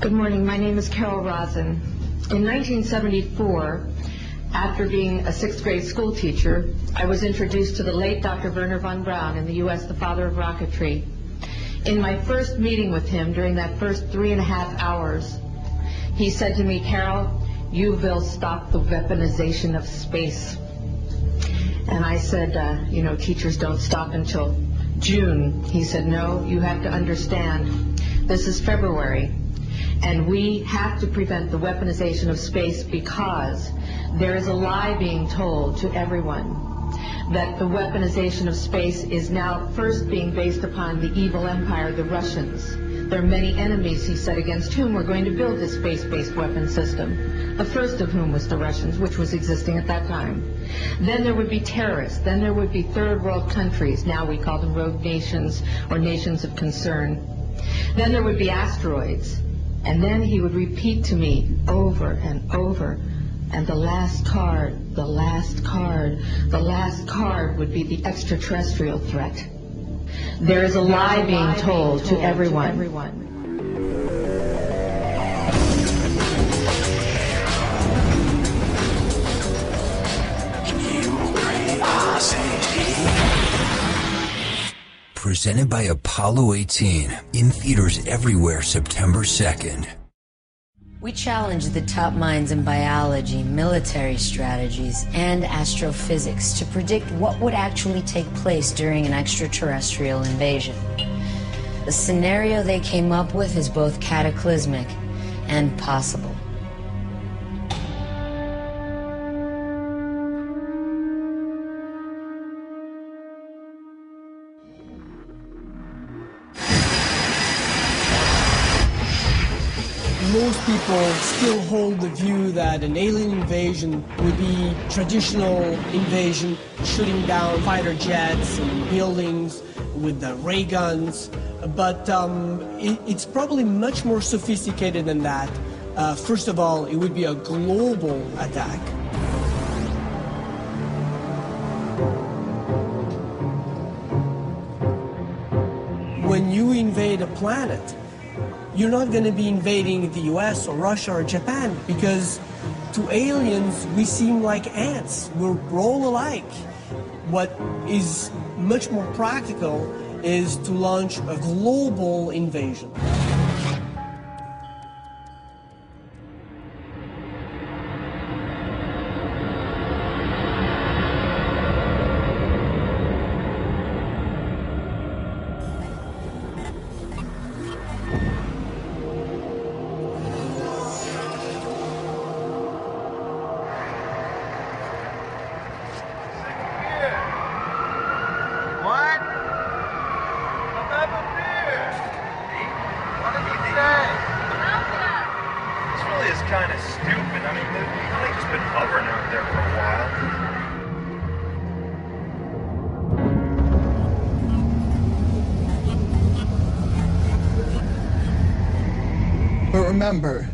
Good morning. My name is Carol Rosen. In 1974, after being a sixth grade school teacher, I was introduced to the late Dr. Wernher von Braun in the U.S., the father of rocketry. In my first meeting with him, during that first 3.5 hours, he said to me, "Carol, you will stop the weaponization of space." And I said, teachers don't stop until June. He said, "No, you have to understand, this is February. And we have to prevent the weaponization of space because there is a lie being told to everyone that the weaponization of space is now first being based upon the evil empire, the Russians. There are many enemies," he said, "against whom we're going to build this space-based weapon system. The first of whom was the Russians, which was existing at that time. Then there would be terrorists. Then there would be third world countries. Now we call them rogue nations or nations of concern. Then there would be asteroids." And then he would repeat to me over and over, and the last card would be the extraterrestrial threat. There is a lie being told to everyone. Presented by Apollo 18, in theaters everywhere September 2nd. We challenge the top minds in biology, military strategies, and astrophysics to predict what would actually take place during an extraterrestrial invasion. The scenario they came up with is both cataclysmic and possible. Most people still hold the view that an alien invasion would be traditional invasion, shooting down fighter jets and buildings with the ray guns, but it's probably much more sophisticated than that. First of all, it would be a global attack. When you invade a planet, you're not going to be invading the US or Russia or Japan, because to aliens we seem like ants. We're all alike. What is much more practical is to launch a global invasion. Kind of stupid. I mean, they've only just been hovering out there for a while. But remember,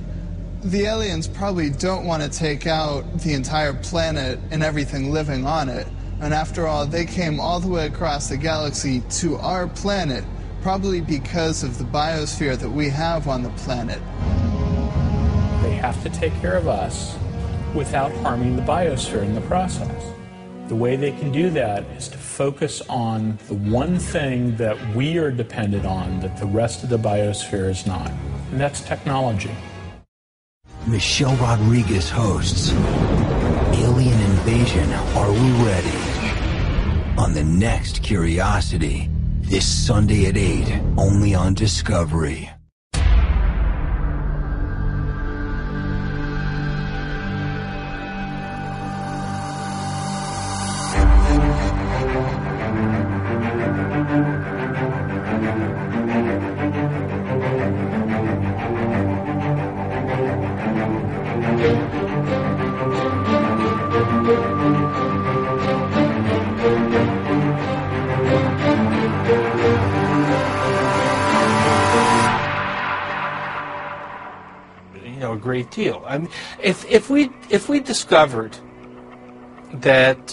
the aliens probably don't want to take out the entire planet and everything living on it. And after all, they came all the way across the galaxy to our planet, probably because of the biosphere that we have on the planet. They have to take care of us without harming the biosphere in the process. The way they can do that is to focus on the one thing that we are dependent on that the rest of the biosphere is not, and that's technology. Michelle Rodriguez hosts Alien Invasion, Are We Ready? On the next Curiosity, this Sunday at 8, only on Discovery. A great deal. I mean, if we discovered that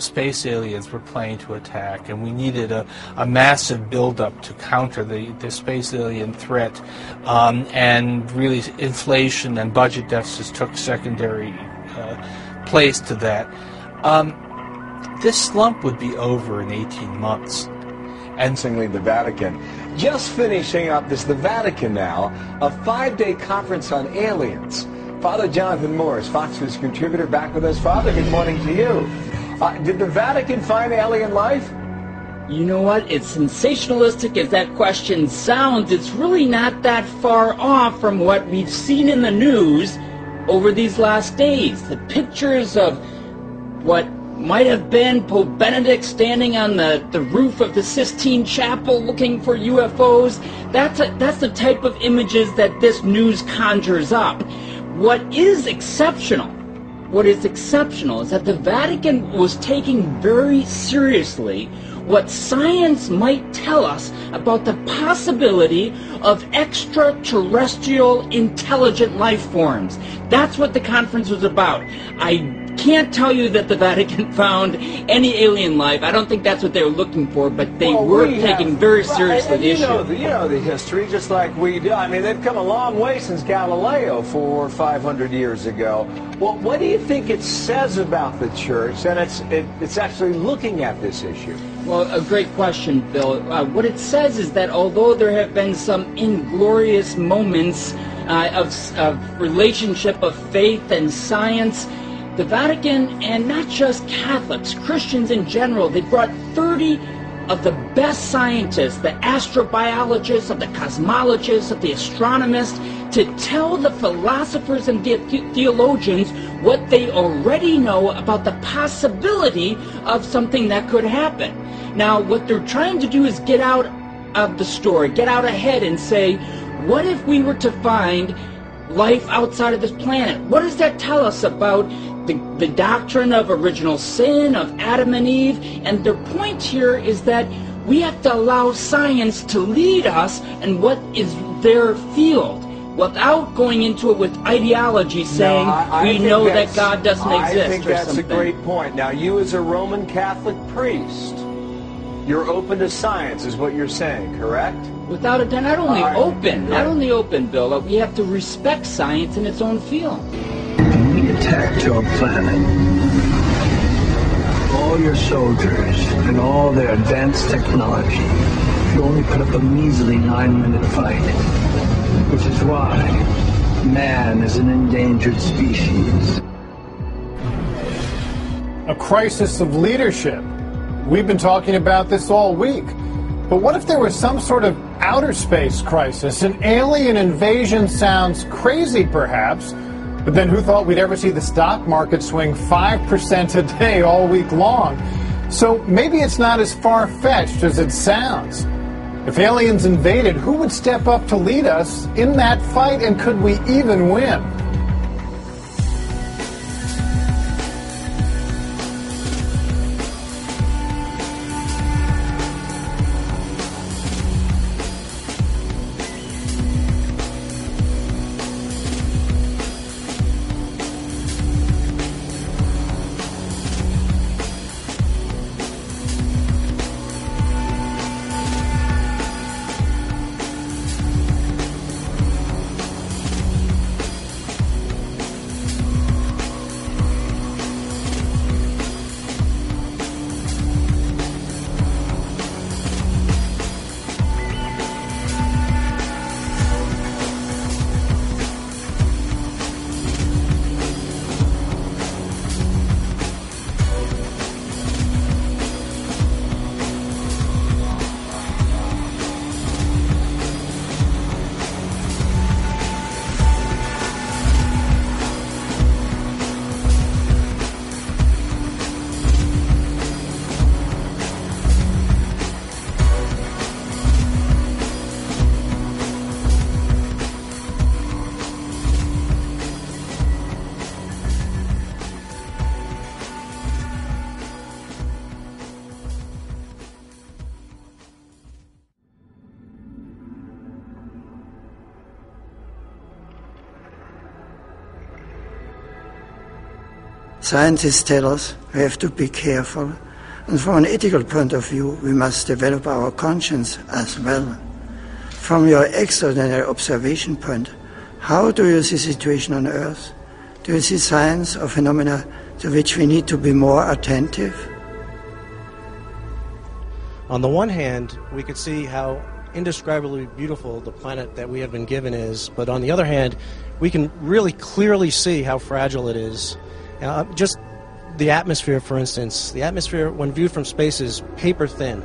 space aliens were planning to attack, and we needed a massive buildup to counter the space alien threat, and really inflation and budget deficits took secondary place to that, this slump would be over in 18 months. And the Vatican. Just finishing up the Vatican now, a 5-day conference on aliens. Father Jonathan Morris, Fox News contributor, back with us. Father, good morning to you. Did the Vatican find alien life? You know what? It's sensationalistic as that question sounds. It's really not that far off from what we've seen in the news over these last days. The pictures of what might have been Pope Benedict standing on the roof of the Sistine Chapel looking for UFOs. That's the type of images that this news conjures up. What is exceptional is that the Vatican was taking very seriously what science might tell us about the possibility of extraterrestrial intelligent life forms. That's what the conference was about. I can't tell you that the Vatican found any alien life. I don't think that's what they were looking for, but they were taking very seriously the issue. You know the history, just like we do. I mean, they've come a long way since Galileo 400 or 500 years ago. Well, what do you think it says about the church, and it's actually looking at this issue? Well, a great question, Bill. What it says is that although there have been some inglorious moments of relationship of faith and science, the Vatican, and not just Catholics, Christians in general, they brought 30 of the best scientists, the astrobiologists, of the cosmologists, of the astronomers, to tell the philosophers and theologians what they already know about the possibility of something that could happen. Now, what they're trying to do is get out of the story, get out ahead and say, what if we were to find life outside of this planet? What does that tell us about the doctrine of original sin, of Adam and Eve? And their point here is that we have to allow science to lead us in what is their field, without going into it with ideology saying we know that God doesn't exist. I think that's a great point. Now, you as a Roman Catholic priest, you're open to science, is what you're saying, correct? Without a doubt, not only open, Bill, we have to respect science in its own field. When we attacked your planet, all your soldiers and all their advanced technology, you only put up a measly 9-minute fight, which is why man is an endangered species. A crisis of leadership. We've been talking about this all week. But what if there was some sort of outer space crisis? An alien invasion sounds crazy, perhaps, but then who thought we'd ever see the stock market swing 5% a day all week long? So maybe it's not as far-fetched as it sounds. If aliens invaded, who would step up to lead us in that fight, and could we even win? Scientists tell us we have to be careful, and from an ethical point of view, we must develop our conscience as well. From your extraordinary observation point, how do you see the situation on Earth? Do you see signs or phenomena to which we need to be more attentive? On the one hand, we could see how indescribably beautiful the planet that we have been given is, but on the other hand, we can really clearly see how fragile it is. Just the atmosphere, for instance. The atmosphere, when viewed from space, is paper thin.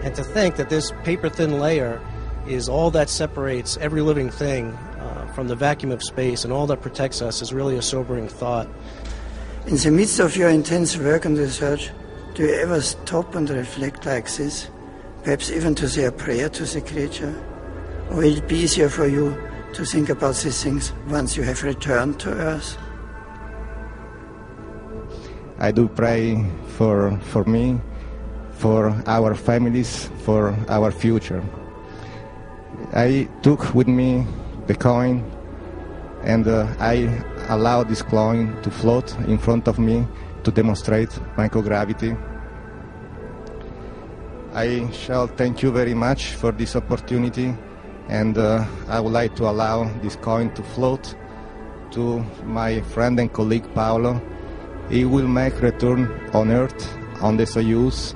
And to think that this paper thin layer is all that separates every living thing from the vacuum of space and all that protects us is really a sobering thought. In the midst of your intense work and research, do you ever stop and reflect like this? Perhaps even to say a prayer to the creature? Or will it be easier for you to think about these things once you have returned to Earth? I do pray for me, for our families, for our future. I took with me the coin, and I allowed this coin to float in front of me to demonstrate microgravity. I shall thank you very much for this opportunity, and I would like to allow this coin to float to my friend and colleague Paolo. He will make return on Earth on the Soyuz.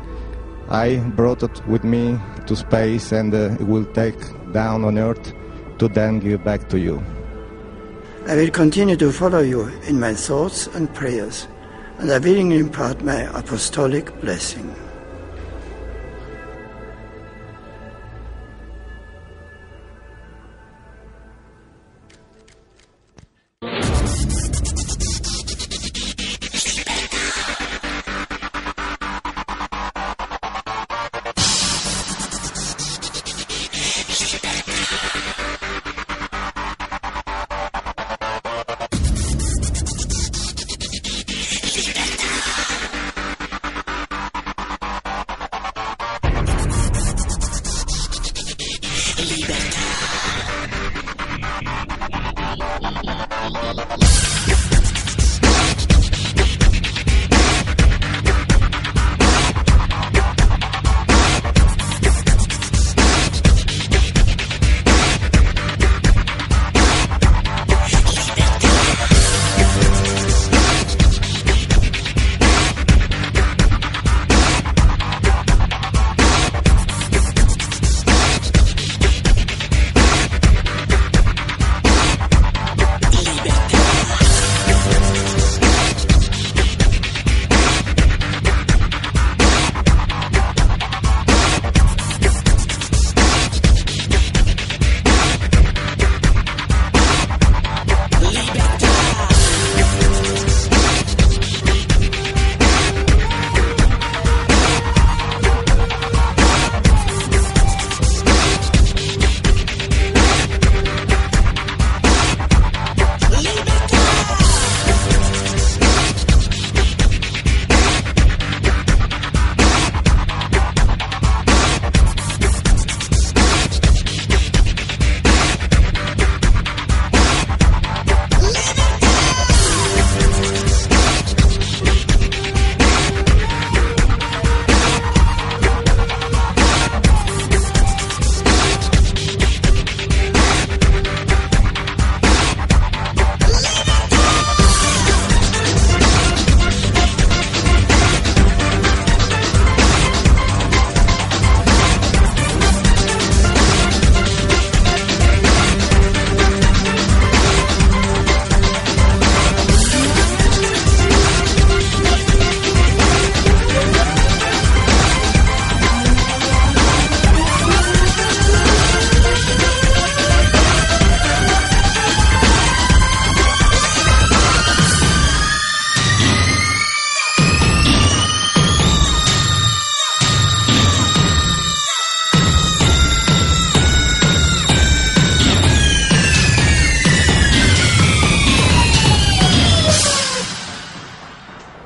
I brought it with me to space, and it will take down on Earth to then give back to you. I will continue to follow you in my thoughts and prayers, and I willingly impart my apostolic blessing.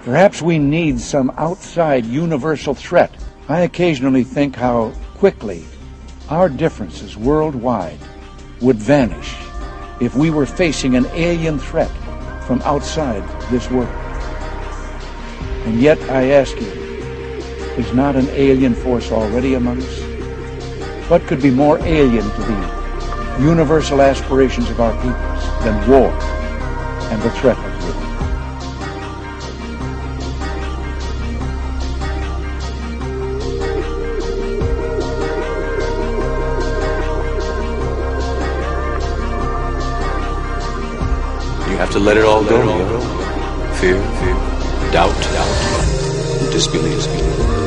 Perhaps we need some outside universal threat. I occasionally think how quickly our differences worldwide would vanish if we were facing an alien threat from outside this world. And yet, I ask you, is not an alien force already among us? What could be more alien to the universal aspirations of our peoples than war and the threat of war? You have to let it all go. Fear, doubt, disbelief.